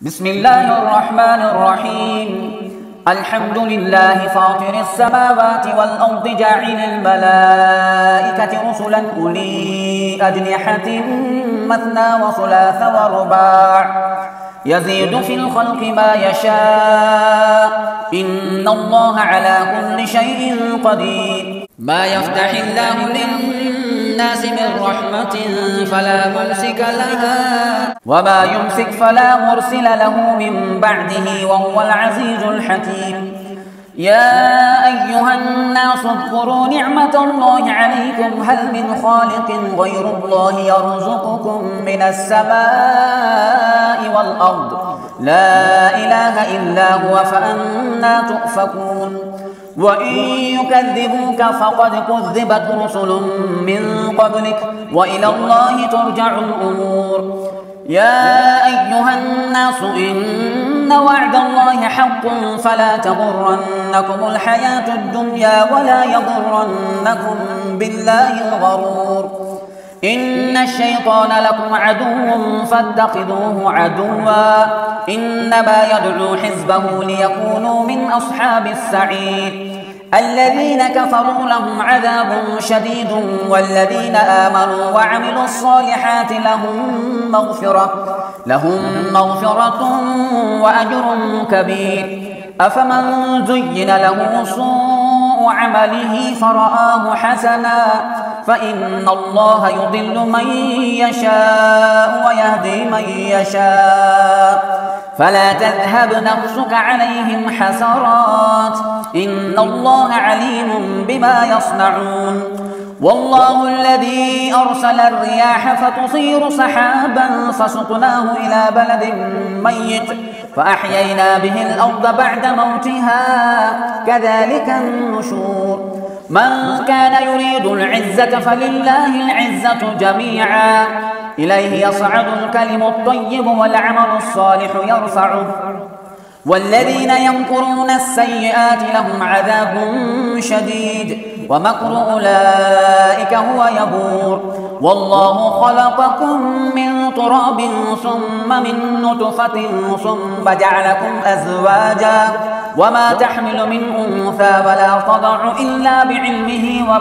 بسم الله الرحمن الرحيم. الحمد لله فاطر السماوات والأرض جاعل الملائكة رسلا أولي أجنحة مثنى وثلاث ورباع يزيد في الخلق ما يشاء إن الله على كل شيء قدير. ما يفتح الله للناس من رحمة فلا ممسك لها وما يمسك فلا مرسل له من بعده وهو العزيز الحكيم. يا أيها الناس اذكروا نعمة الله عليكم هل من خالق غير الله يرزقكم من السماء والأرض لا إله إلا هو فأنى تؤفكون. وإن يكذبوك فقد كذبت رسل من قبلك وإلى الله ترجع الأمور. يا أيها الناس إن وعد الله حق فلا تغرنكم الحياة الدنيا ولا يغرنكم بالله الغرور. إن الشيطان لكم عدو فاتخذوه عدوا إنما يدعو حزبه ليكونوا من أصحاب السعير. الذين كفروا لهم عذاب شديد والذين آمنوا وعملوا الصالحات لهم مغفرة وأجر كبير. أفمن زين له سوء عمله فرآه حسنا فإن الله يضل من يشاء ويهدي من يشاء فلا تذهب نفسك عليهم حسرات إن الله عليم بما يصنعون. والله الذي أرسل الرياح فتثير سحابا فسقناه إلى بلد ميت فأحيينا به الأرض بعد موتها كذلك النشور. من كان يريد العزة فلله العزة جميعا إليه يصعد الكلم الطيب والعمل الصالح يرفعه والذين يمكرون السيئات لهم عذاب شديد ومكر أولئك هو يبور. والله خلقكم من تراب ثم من نطفة ثم جعلكم أزواجا وما تحمل من أنثى ولا تضع إلا بعلمه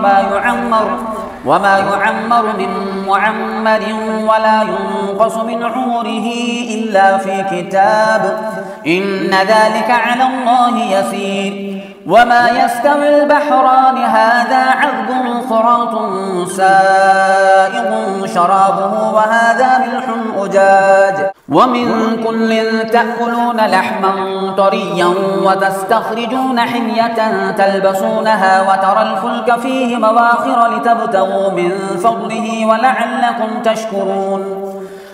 وما يعمر من معمر ولا ينقص من عمره إلا في كتاب إن ذلك على الله يسير. وما يستوي البحران هذا عذب فرات سائغ شرابه وهذا ملح أجاج ومن كل تأكلون لحما طريا وتستخرجون حلية تلبسونها وترى الفلك فيه مواخر لتبتغوا من فضله ولعلكم تشكرون.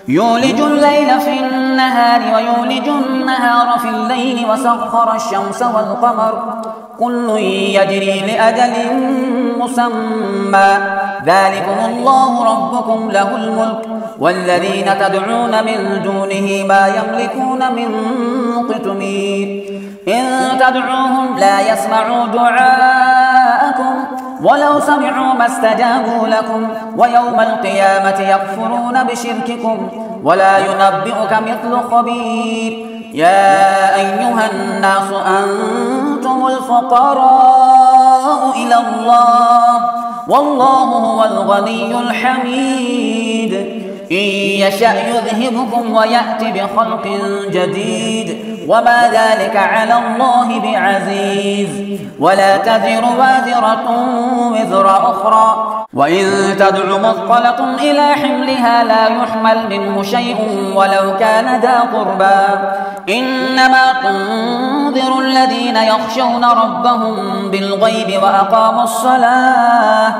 يولج الليل في النهار ويولج النهار في الليل وسخر الشمس والقمر كل يجري لأجل مسمى ذلكم الله ربكم له الملك والذين تدعون من دونه ما يملكون من قطمير. إن تدعوهم لا يسمعوا دعاءكم ولو سمعوا ما استجابوا لكم ويوم القيامة يكفرون بشرككم ولا ينبئك مثل خبير. يا أيها الناس أنتم الفقراء إلى الله والله هو الغني الحميد. إن يشأ يذهبكم ويأتي بخلق جديد وما ذلك على الله بعزيز. ولا تزر وازرة وزر أخرى وإن تدع مثقلة إلى حملها لا يحمل منه شيء ولو كان ذا قربى إنما تنذر الذين يخشون ربهم بالغيب وأقاموا الصلاة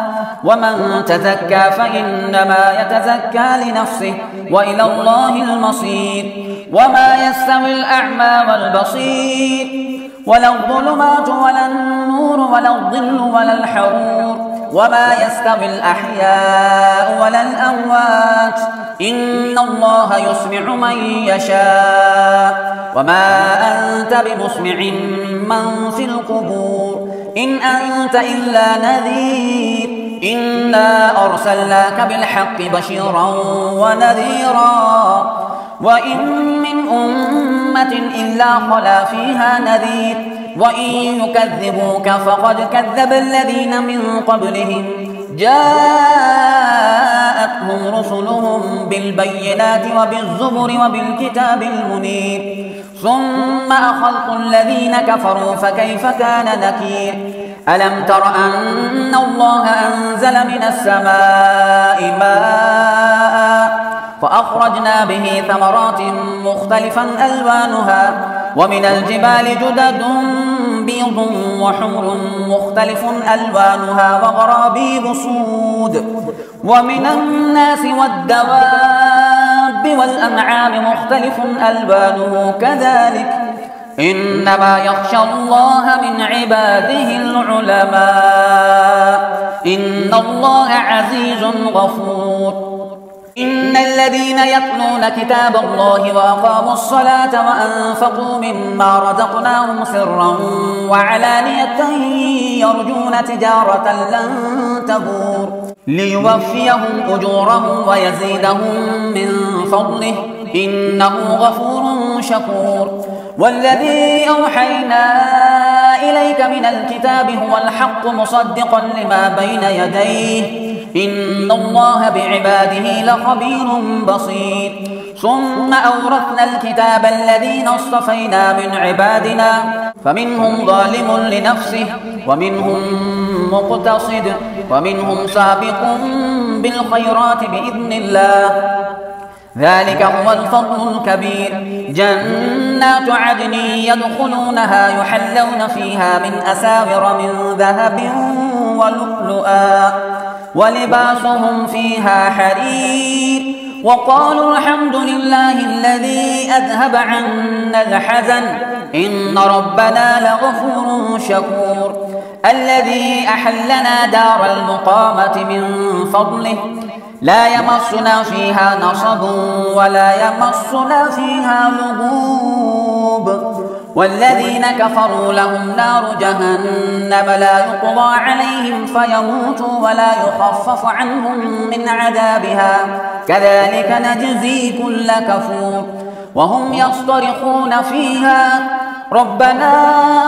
ومن تزكى فإنما يتزكى لنفسه وإلى الله المصير. وما يستوي الأعمى والبصير ولا الظلمات ولا النور ولا الظل ولا الحرور وما يستوي الأحياء ولا الأموات إن الله يسمع من يشاء وما أنت بمسمع من في القبور إن أنت إلا نذير. إنا أرسلناك بالحق بشيرا ونذيرا وإن من أمة إلا خلا فيها نذير وإن يكذبوك فقد كذب الذين من قبلهم جاءتهم رسلهم بالبينات وبالزبر وبالكتاب المنير ثم أخذت الذين كفروا فكيف كان نكير ألم تر أن الله أنزل من السماء ماء فأخرجنا به ثمرات مختلفا ألوانها ومن الجبال جدد بيض وحمر مختلف ألوانها وغرابيب سود ومن الناس والدواب والأنعام مختلف ألوانه كذلك إنما يخشى الله من عباده العلماء إن الله عزيز غفور إن الذين يتلون كتاب الله وأقاموا الصلاة وأنفقوا مما رزقناهم سرا وعلانية يرجون تجارة لن تبور ليوفيهم أجورهم ويزيدهم من فضله إنه غفور شكور والذي أوحينا إليك من الكتاب هو الحق مصدقا لما بين يديه إن الله بعباده لخبير بصير ثم أورثنا الكتاب الذين اصطفينا من عبادنا فمنهم ظالم لنفسه ومنهم مقتصد ومنهم سابق بالخيرات بإذن الله ذلك هو الفضل الكبير جنات عدن يدخلونها يحلون فيها من أساور من ذهب ولؤلؤا ولباسهم فيها حرير وقالوا الحمد لله الذي أذهب عنا الحزن إن ربنا لغفور شكور الذي أحلنا دار المقامة من فضله لا يمسنا فيها نصب ولا يمسنا فيها لغوب والذين كفروا لهم نار جهنم لا يقضى عليهم فيموتوا ولا يخفف عنهم من عذابها كذلك نجزي كل كفور وهم يصطرخون فيها ربنا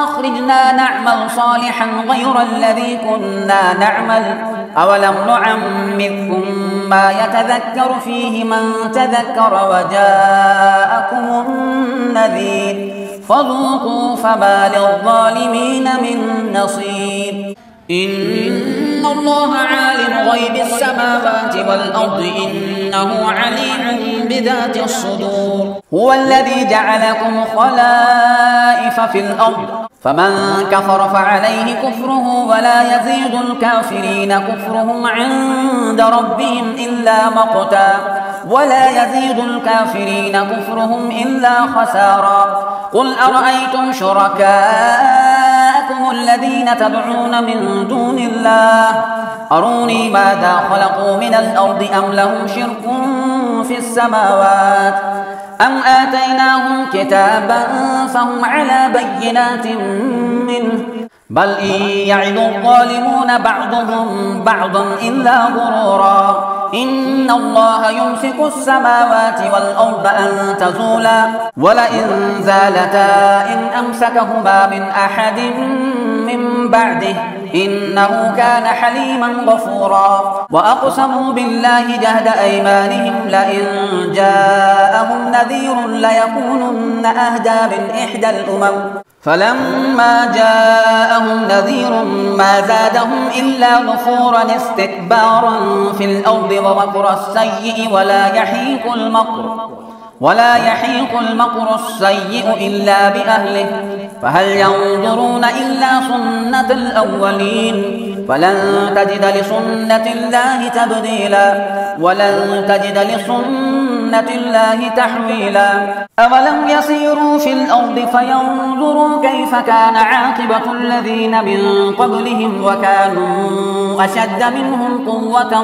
أخرجنا نعمل صالحا غير الذي كنا نعمل أولم نعمركم ما يتذكر فيه من تذكر وجاءكم النذير فذوقوا فما للظالمين من نصير إن الله عالم غيب السماوات والأرض إنه عليم بذات الصدور هو الذي جعلكم خلائف في الأرض فمن كفر فعليه كفره ولا يزيد الكافرين كفرهم عند ربهم إلا مقتا ولا يزيد الكافرين كفرهم إلا خسارا قل أرأيتم شركاءكم الذين تدعون من دون الله أروني ماذا خلقوا من الأرض أم لهم شرك في السماوات أم آتيناهم كتابا فهم على بينات منه بل إن يعد الظالمون بعضهم بعضا إلا غرورا إن الله يمسك السماوات والأرض أن تزولا ولئن زالتا إن أمسكهما من أحد من بعده إنه كان حليما غفورا وأقسموا بالله جهد أيمانهم لئن جاءهم نذير ليكونن أهدى من إحدى الأمم فلما جاءهم نذير ما زادهم إلا نفورا استكبارا في الأرض ومكر السيء ولا يحيق المكر السيء إلا بأهله فهل ينظرون إلا سنة الأولين فلن تجد لسنة الله تبديلا ولن تجد لسنة الله تحويلا أولم يسيروا في الأرض فينظروا كيف كان عاقبة الذين من قبلهم وكانوا أشد منهم قوة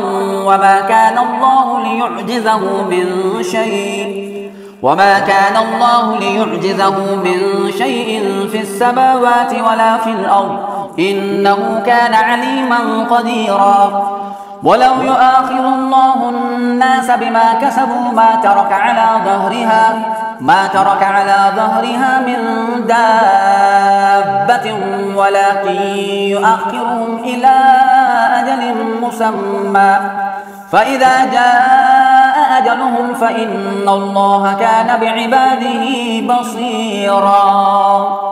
وما كان الله ليعجزه من شيء في السماوات ولا في الأرض إنه كان عليما قديرا ولو يؤاخذ الله الناس بما كسبوا ما ترك على ظهرها من دابة ولكن يؤخرهم إلى أجل مسمى فإذا جاء أجلهم فإن الله كان بعباده بصيرا.